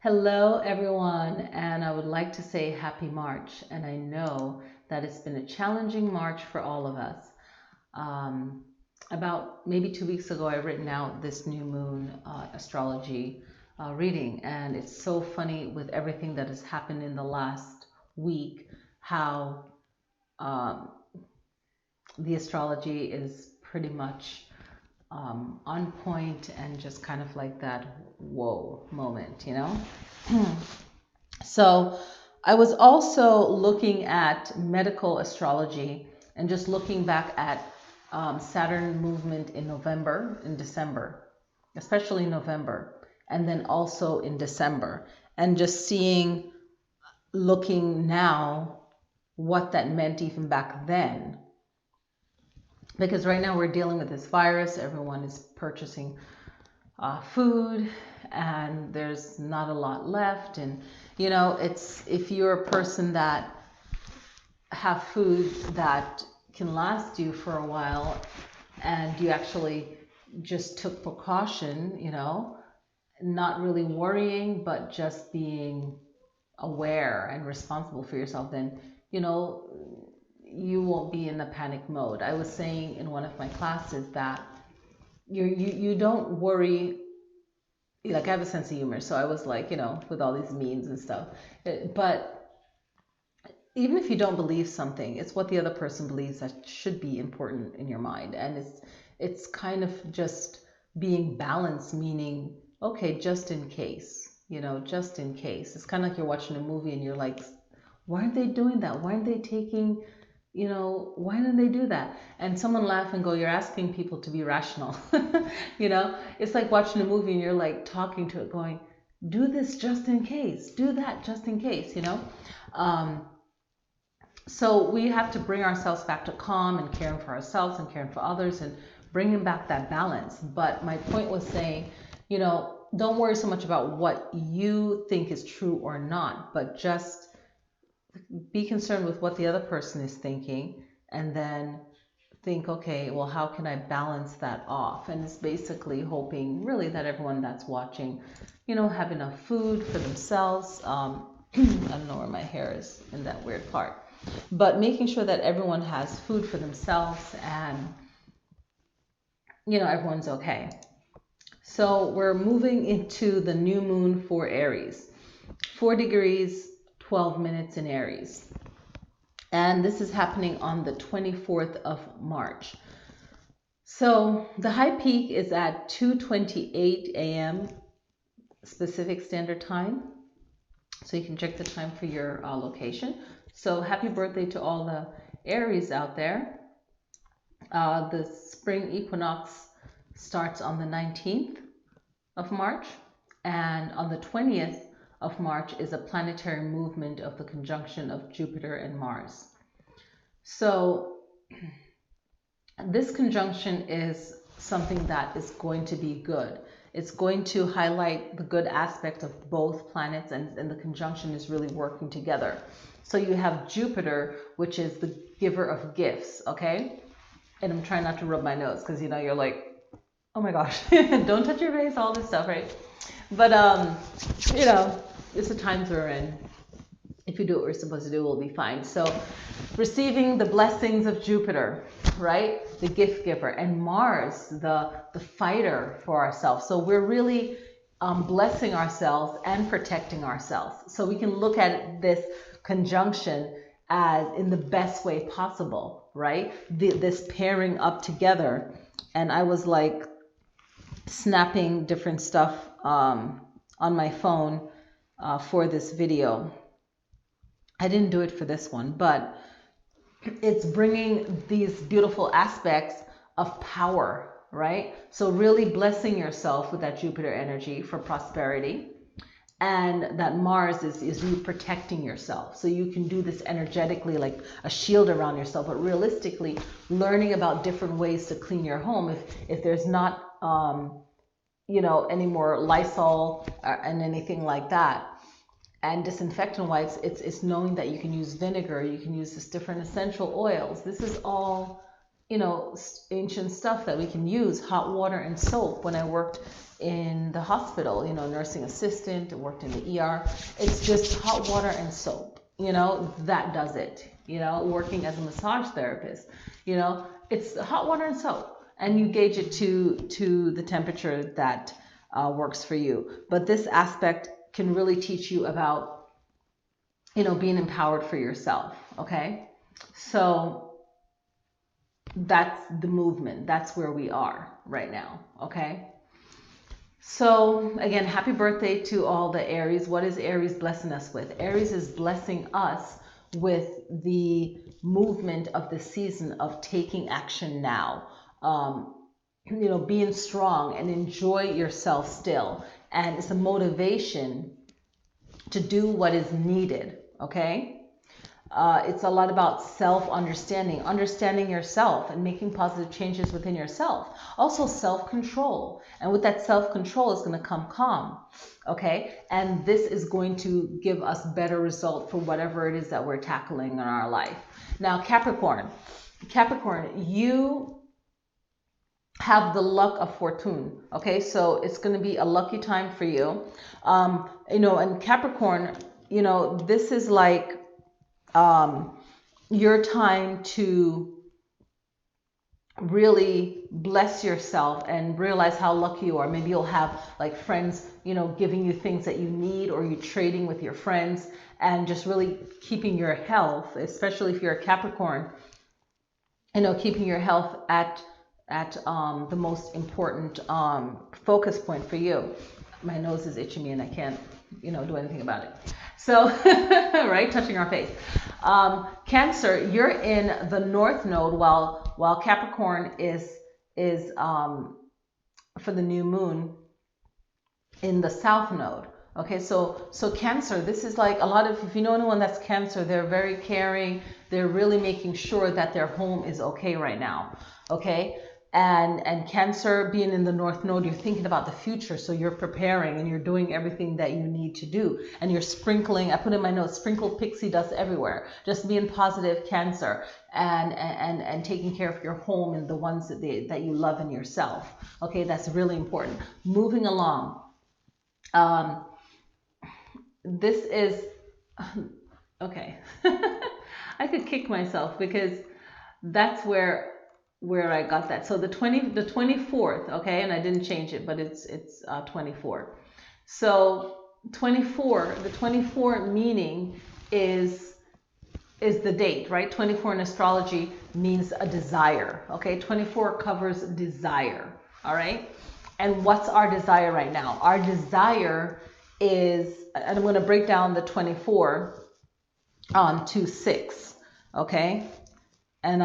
Hello, everyone, and I would like to say happy March. And I know that it's been a challenging March for all of us. Um, about maybe 2 weeks ago, I written out this new moon astrology reading, and it's so funny with everything that has happened in the last week, how um, the astrology is pretty much on point and just kind of like that whoa moment. So I was also looking at medical astrology and just looking back at Saturn movement in November, in December, especially November, and then also in December, and just seeing, looking now, what that meant even back then. Because right now we're dealing with this virus, everyone is purchasing food, and there's not a lot left. And it's, if you're a person that have food that can last you for a while, and you actually just took precaution, not really worrying, but just being aware and responsible for yourself, then you won't be in a panic mode. I was saying in one of my classes that you don't worry. Like, I have a sense of humor, so I was like, with all these memes and stuff. But even if you don't believe something, it's what the other person believes that should be important in your mind. And it's kind of just being balanced, meaning, okay, just in case, just in case. It's kind of like you're watching a movie and you're like, why aren't they doing that? Why aren't they taking, why didn't they do that? And someone laugh and go, you're asking people to be rational. It's like watching a movie and you're like talking to it going, do this just in case, do that just in case, So we have to bring ourselves back to calm and caring for ourselves and caring for others and bringing back that balance. But my point was saying, don't worry so much about what you think is true or not, but just be concerned with what the other person is thinking, and then think, okay, well, how can I balance that off? And it's basically hoping really that everyone that's watching, have enough food for themselves. I don't know where my hair is in that weird part, but making sure that everyone has food for themselves, and everyone's okay. So we're moving into the new moon for Aries, 4 degrees 12 minutes in Aries. And this is happening on the 24th of March. So the high peak is at 2:28 a.m. Pacific Standard Time. So you can check the time for your location. So happy birthday to all the Aries out there. The spring equinox starts on the 19th of March, and on the 20th of March is a planetary movement of the conjunction of Jupiter and Mars. So this conjunction is something that is going to be good. It's going to highlight the good aspect of both planets, and the conjunction is really working together. So you have Jupiter, which is the giver of gifts, okay? And I'm trying not to rub my nose because, you're like, oh my gosh, don't touch your face, all this stuff, right? But, it's the times we're in. If you do what we're supposed to do, we'll be fine. So receiving the blessings of Jupiter, right? The gift giver, and Mars, the fighter for ourselves. So we're really blessing ourselves and protecting ourselves. So we can look at this conjunction as in the best way possible, right? This pairing up together. And I was like snapping different stuff on my phone for this video. I didn't do it for this one, but it's bringing these beautiful aspects of power, right? So really blessing yourself with that Jupiter energy for prosperity. And that Mars is you protecting yourself. So you can do this energetically, like a shield around yourself, but realistically learning about different ways to clean your home. If there's not, any more Lysol and anything like that, and disinfectant wipes, it's knowing that you can use vinegar, you can use this different essential oils. This is all ancient stuff that we can use, hot water and soap. When I worked in the hospital, nursing assistant, worked in the ER, it's just hot water and soap, that does it. Working as a massage therapist, it's hot water and soap, and you gauge it to the temperature that works for you. But this aspect can really teach you about, being empowered for yourself. Okay. So that's the movement. That's where we are right now. Okay. So again, happy birthday to all the Aries. What is Aries blessing us with? Aries is blessing us with the movement of the season of taking action now. Being strong and enjoy yourself still. And it's a motivation to do what is needed. Okay. It's a lot about self-understanding, understanding yourself and making positive changes within yourself. Also self-control. And with that self-control is going to come calm. Okay. And this is going to give us better result for whatever it is that we're tackling in our life. Now, Capricorn, you have the luck of fortune. Okay. So it's going to be a lucky time for you. And Capricorn, this is like, your time to really bless yourself and realize how lucky you are. Maybe you'll have like friends, giving you things that you need, or you trading with your friends, and just really keeping your health, especially if you're a Capricorn, keeping your health at the most important focus point for you. My nose is itching me and I can't do anything about it. So, right, touching our face. Cancer, you're in the North Node, while Capricorn is for the new moon in the South Node. Okay, so Cancer, this is like a lot of, if you know anyone that's Cancer, they're very caring. They're really making sure that their home is okay right now. Okay. And Cancer being in the North Node, you're thinking about the future. So you're preparing and you're doing everything that you need to do. And you're sprinkling, I put in my notes, sprinkle pixie dust everywhere. Just being positive, Cancer, and taking care of your home and the ones that you love in yourself. Okay, that's really important. Moving along. This is, okay. I could kick myself because that's where I got that. So the 24th, okay, and I didn't change it, but it's 24. So the 24 meaning is the date, right? 24 in astrology means a desire, okay? 24 covers desire, all right? And what's our desire right now? Our desire is, and I'm going to break down the 24 to 6, okay? And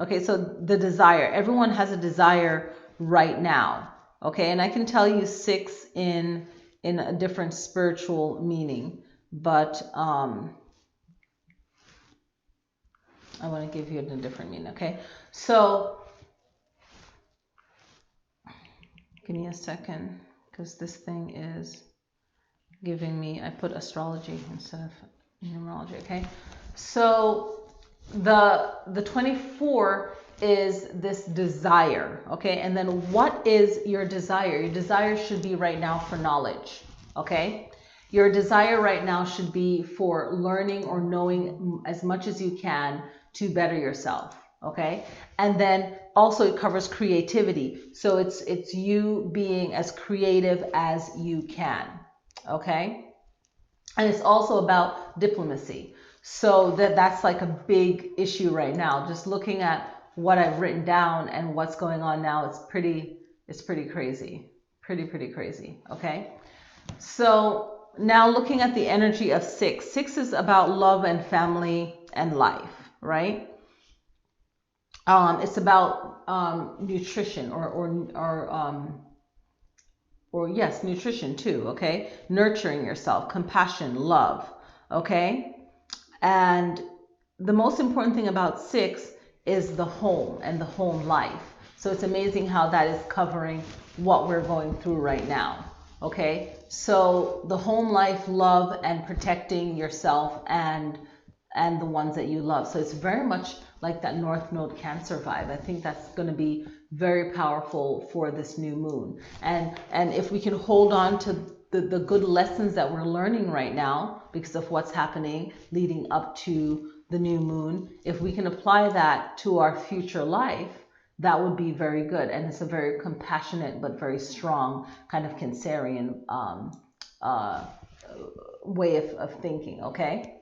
okay, so the desire, everyone has a desire right now, okay? And I can tell you 6 in a different spiritual meaning, but I want to give you a different meaning, okay? So, give me a second, because this thing is giving me, I put astrology instead of numerology, okay? So, the 24 is this desire, okay? And then what is your desire? Your desire should be right now for knowledge, okay? Your desire right now should be for learning or knowing as much as you can to better yourself, okay? And then also it covers creativity. So it's you being as creative as you can, okay? And it's also about diplomacy. So that's like a big issue right now. Just looking at what I've written down and what's going on now, it's pretty crazy. Pretty crazy. Okay. So now looking at the energy of 6. 6 is about love and family and life, right? It's about nutrition or yes, nutrition too, okay? Nurturing yourself, compassion, love, okay? And the most important thing about 6 is the home and the home life. So it's amazing how that is covering what we're going through right now. Okay, so the home life, love, and protecting yourself and the ones that you love. So it's very much like that North Node Cancer vibe. I think that's going to be very powerful for this new moon. And if we can hold on to the good lessons that we're learning right now because of what's happening leading up to the new moon, if we can apply that to our future life, that would be very good. And it's a very compassionate but very strong kind of Cancerian way of thinking, okay?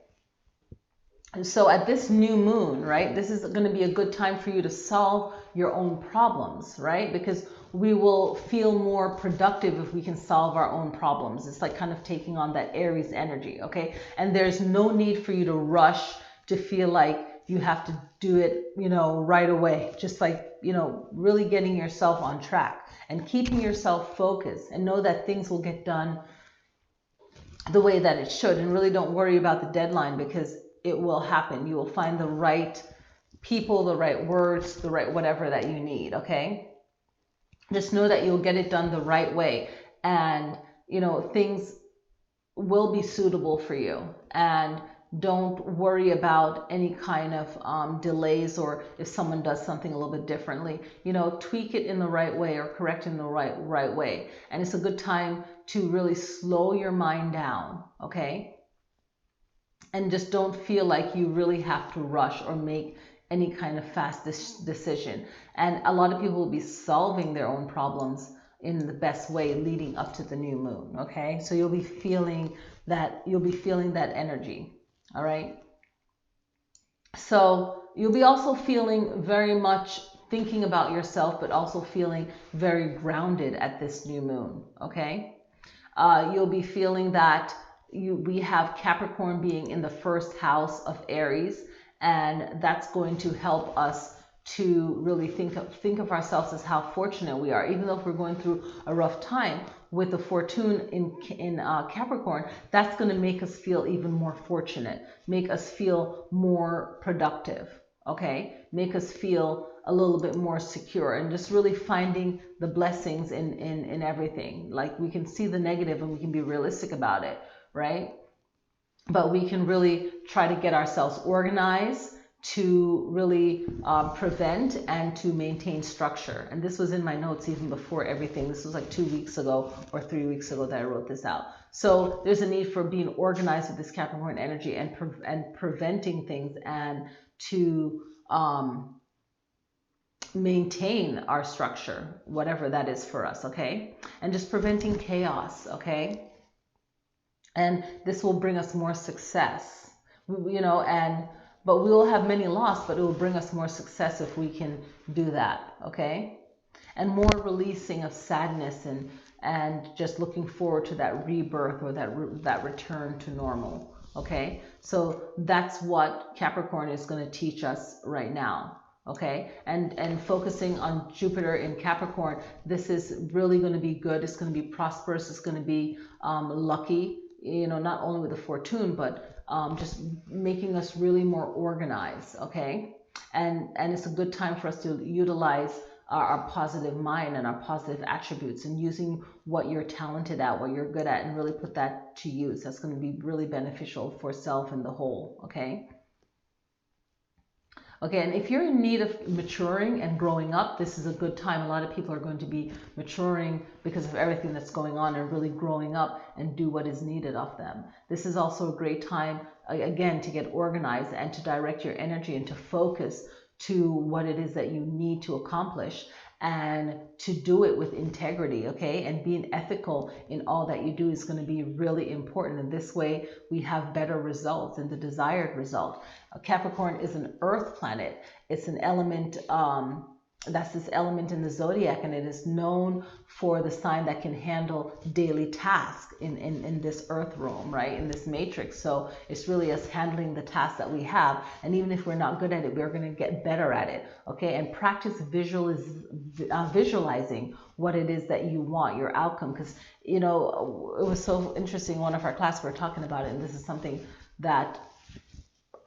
So at this new moon, right, this is going to be a good time for you to solve your own problems, right? Because we will feel more productive if we can solve our own problems. It's like kind of taking on that Aries energy, okay? And there's no need for you to rush to feel like you have to do it, you know, right away. Just like, you know, really getting yourself on track and keeping yourself focused, and know that things will get done the way that it should. And really don't worry about the deadline, because it will happen. You will find the right people, the right words, the right whatever that you need, okay? Just know that you'll get it done the right way, and, you know, things will be suitable for you. And don't worry about any kind of delays, or if someone does something a little bit differently, you know, tweak it in the right way or correct in the right way. And it's a good time to really slow your mind down, okay? And just don't feel like you really have to rush or make any kind of fast decision. And a lot of people will be solving their own problems in the best way leading up to the new moon, okay? So you'll be feeling that energy, all right? So you'll be also feeling very much thinking about yourself, but also feeling very grounded at this new moon, okay? You'll be feeling that we have Capricorn being in the first house of Aries, and that's going to help us to really think of ourselves as how fortunate we are. Even though if we're going through a rough time with the fortune in Capricorn, that's going to make us feel even more fortunate, make us feel more productive, okay? Make us feel a little bit more secure, and just really finding the blessings in everything. Like, we can see the negative and we can be realistic about it, right? But we can really try to get ourselves organized to really prevent and to maintain structure. And this was in my notes even before everything. This was like 2 weeks ago or 3 weeks ago that I wrote this out. So there's a need for being organized with this Capricorn energy and preventing things, and to maintain our structure, whatever that is for us, okay? And just preventing chaos, okay? And this will bring us more success, you know, but we will have many loss, but it will bring us more success if we can do that, okay? And more releasing of sadness, and just looking forward to that rebirth, or that return to normal, okay? So that's what Capricorn is going to teach us right now, okay? And focusing on Jupiter in Capricorn, this is really going to be good. It's going to be prosperous. It's going to be lucky, you know, not only with the fortune, but just making us really more organized, okay? And it's a good time for us to utilize our positive mind and our positive attributes, and using what you're talented at, what you're good at, and really put that to use. That's going to be really beneficial for self and the whole, okay? Okay, and if you're in need of maturing and growing up, this is a good time. A lot of people are going to be maturing because of everything that's going on, and really growing up and do what is needed of them. This is also a great time, again, to get organized and to direct your energy and to focus to what it is that you need to accomplish, and to do it with integrity, okay? And being ethical in all that you do is going to be really important. And this way we have better results and the desired result. Capricorn is an earth planet. It's an element, that's this element in the zodiac, and it is known for the sign that can handle daily tasks in this earth realm, right, in this matrix. So it's really us handling the tasks that we have, and even if we're not good at it, we're going to get better at it, okay? And practice visualizing what it is that you want, your outcome, because, you know, it was so interesting. One of our class, we were talking about it, and this is something that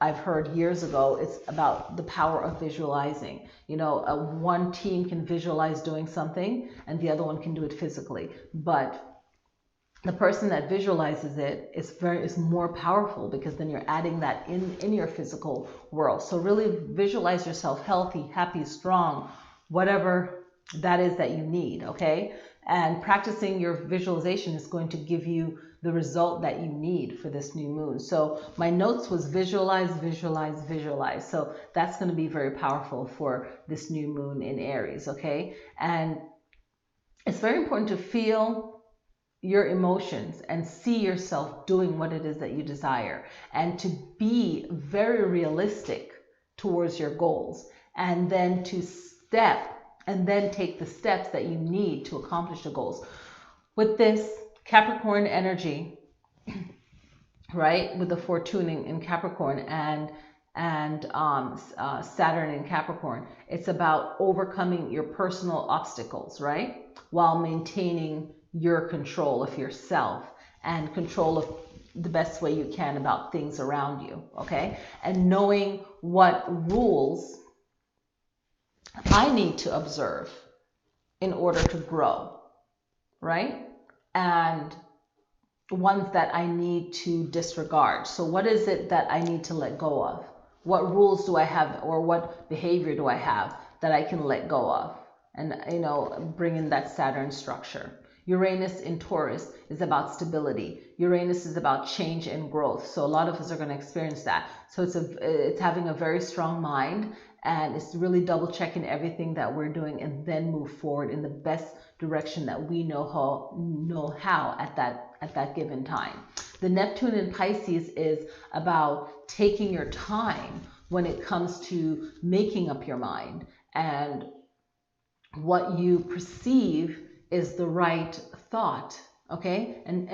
I've heard years ago. It's about the power of visualizing. You know, one team can visualize doing something and the other one can do it physically. But the person that visualizes it is more powerful, because then you're adding that in your physical world. So really visualize yourself healthy, happy, strong, whatever that is that you need, okay? And practicing your visualization is going to give you the result that you need for this new moon. So my notes was visualize, visualize, visualize. So that's going to be very powerful for this new moon in Aries, okay? And it's very important to feel your emotions and see yourself doing what it is that you desire, and to be very realistic towards your goals, and then to take the steps that you need to accomplish the goals. With this Capricorn energy, right, with the fortune in Capricorn and Saturn in Capricorn, it's about overcoming your personal obstacles, right, while maintaining your control of yourself and control of the best way you can about things around you, okay? And knowing what rules I need to observe in order to grow, right? And ones that I need to disregard. So what is it that I need to let go of? What rules do I have, or what behavior do I have that I can let go of? And, you know, bring in that Saturn structure. Uranus in Taurus is about stability. Uranus is about change and growth. So a lot of us are going to experience that. So it's having a very strong mind, and it's really double checking everything that we're doing, and then move forward in the best direction that we know how at that given time. The Neptune in Pisces is about taking your time when it comes to making up your mind, and what you perceive is the right thought, okay? And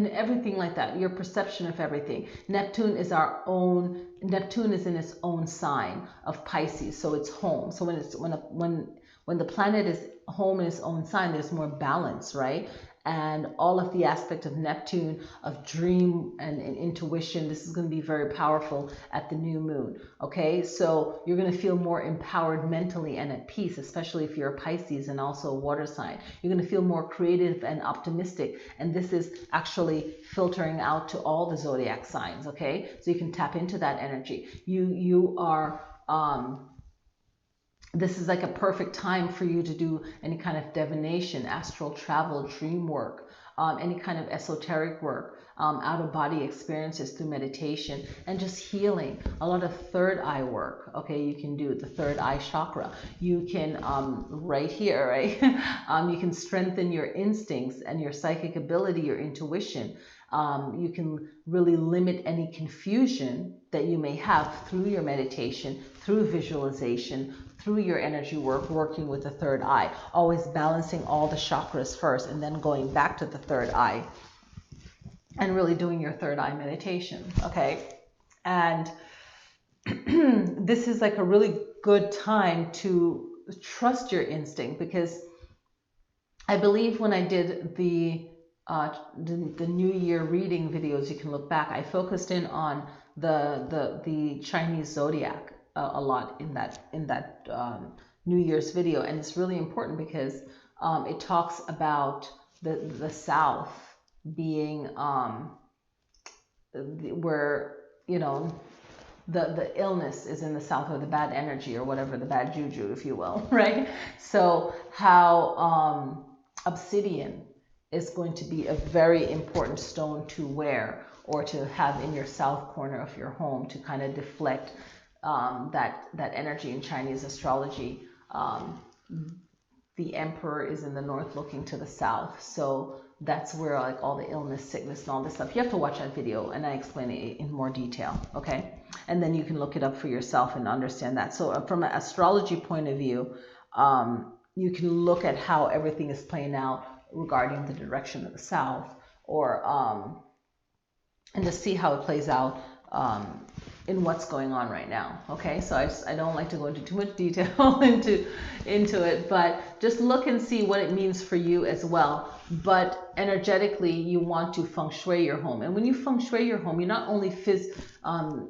everything like that, your perception of everything. Neptune is in its own sign of Pisces, so it's home. So when the planet is home in its own sign, there's more balance, right? And all of the aspect of Neptune, of dream and intuition, this is going to be very powerful at the new moon, okay? So you're going to feel more empowered mentally and at peace, especially if you're a Pisces and also a water sign. You're going to feel more creative and optimistic, and this is actually filtering out to all the zodiac signs, okay? So you can tap into that energy. You are... this is like a perfect time for you to do any kind of divination, astral travel, dream work, any kind of esoteric work, out-of-body experiences through meditation, and just healing. A lot of third eye work, okay, you can do the third eye chakra. You can, right here, right, you can strengthen your instincts and your psychic ability, your intuition. You can really limit any confusion that you may have through your meditation, through visualization, through your energy work, working with the third eye, always balancing all the chakras first and then going back to the third eye and really doing your third eye meditation, okay? And this is like a really good time to trust your instinct, because I believe when I did the New Year reading videos, you can look back, I focused in on the Chinese zodiac a lot in that New Year's video, and it's really important because it talks about the South being where, you know, the illness is in the South, or the bad energy, or whatever, the bad juju, if you will, right? So how obsidian is going to be a very important stone to wear, or to have in your south corner of your home, to kind of deflect that energy. In Chinese astrology, the emperor is in the north looking to the south, so that's where like all the illness, sickness, and all this stuff. You have to watch that video, and I explain it in more detail, okay? And then you can look it up for yourself and understand that. So from an astrology point of view, you can look at how everything is playing out regarding the direction of the south, or and to see how it plays out in what's going on right now. Okay, so I don't like to go into too much detail into it, but just look and see what it means for you as well. But energetically, you want to feng shui your home, and when you feng shui your home, you're not only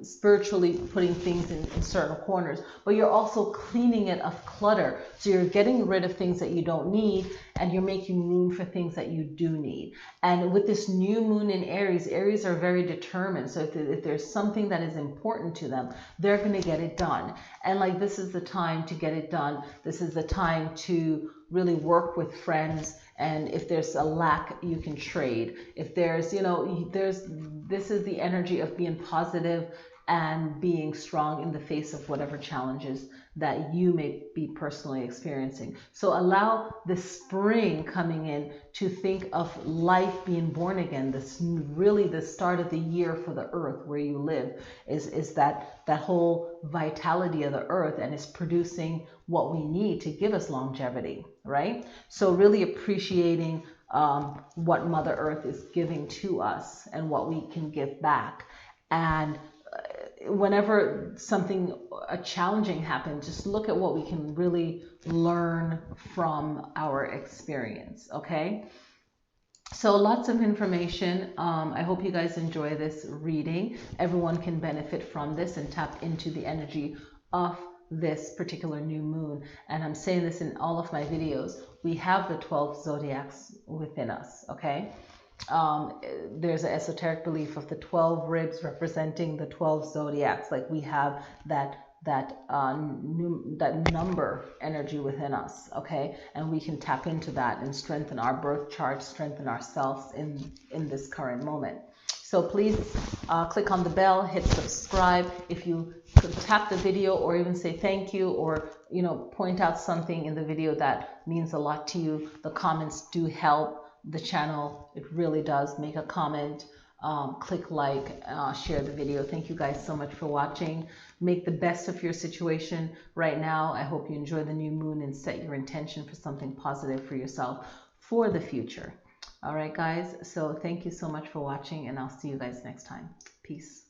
spiritually putting things in certain corners, but you're also cleaning it of clutter. So you're getting rid of things that you don't need, and you're making room for things that you do need. And with this new moon in Aries, Aries are very determined. So if there's something that is important to them, they're going to get it done. And like, this is the time to get it done. This is the time to really work with friends. And if there's a lack, you can trade. If there's, this is the energy of being positive and being strong in the face of whatever challenges that you may be personally experiencing. So allow the spring coming in to think of life being born again. This really the start of the year for the earth where you live is that whole vitality of the earth, and it's producing what we need to give us longevity, right? So really appreciating what Mother Earth is giving to us and what we can give back. And whenever something challenging happens, just look at what we can really learn from our experience, okay? So lots of information. I hope you guys enjoy this reading. Everyone can benefit from this and tap into the energy of this particular new moon. And I'm saying this in all of my videos. We have the 12 zodiacs within us, okay? There's an esoteric belief of the 12 ribs representing the 12 zodiacs. Like, we have that number energy within us, okay? And we can tap into that and strengthen our birth chart, strengthen ourselves in this current moment. So please click on the bell, hit subscribe. If you could tap the video or even say thank you, or point out something in the video that means a lot to you, the comments do help the channel. It really does. Make a comment, click like, share the video. Thank you guys so much for watching. Make the best of your situation right now. I hope you enjoy the new moon and set your intention for something positive for yourself for the future. All right, guys. So thank you so much for watching, and I'll see you guys next time. Peace.